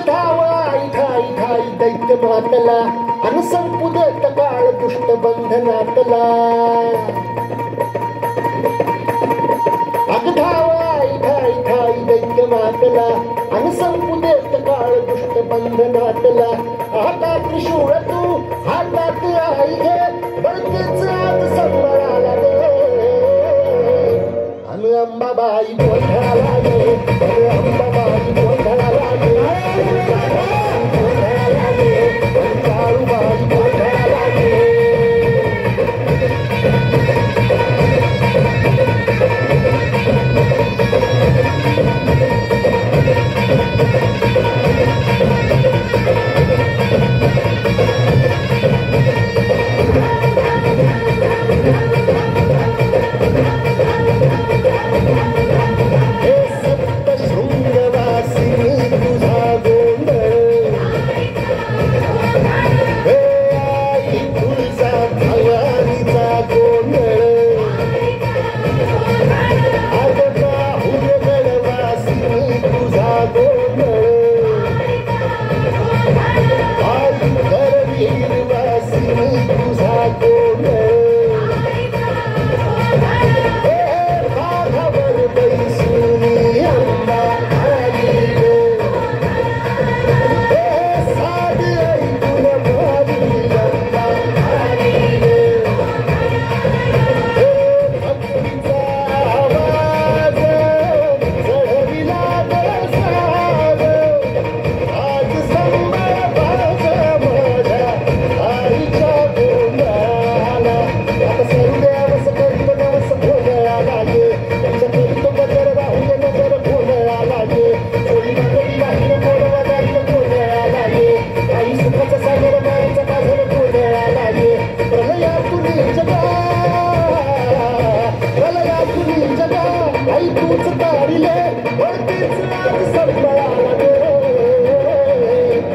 धावाई ठाई ठाई दैत्य मातला अन संपू देत काळ दुष्ट बंधनातला अग धावाई ठाई ठाई दैत्य मातला अन संपू देत काळ दुष्ट बंधनातला हातात त्रिशूळ तू हातात आई घे बळकेच आज संबळाला गे अन अंबाबाई गोंधळाला गे अंबाबाई गोंधळाला गे काळूबाई गोंधळाला गे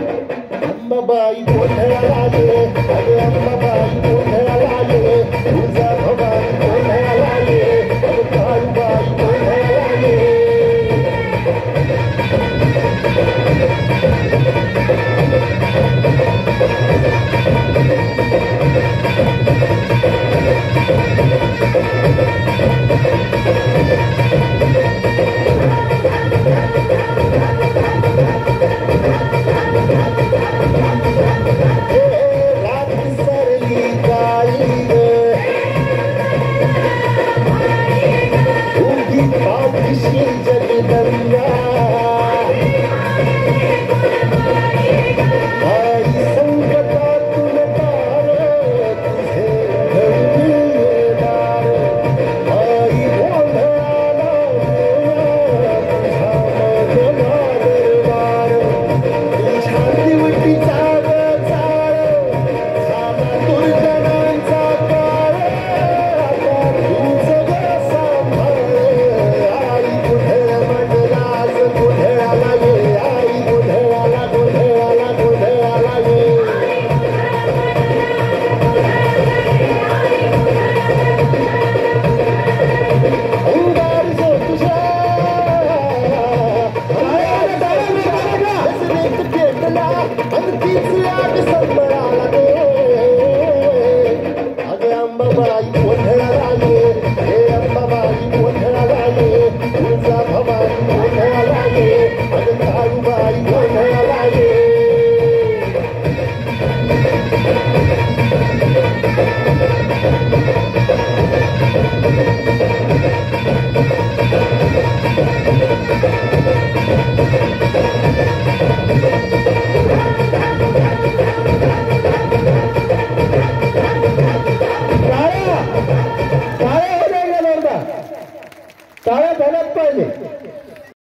अंबाबाई गोंधळाला गे अरे अंबाबाई गोंधळाला गे तुळजा भवानी गोंधळाला गे अरे काळूबाई गोंधळाला गे She's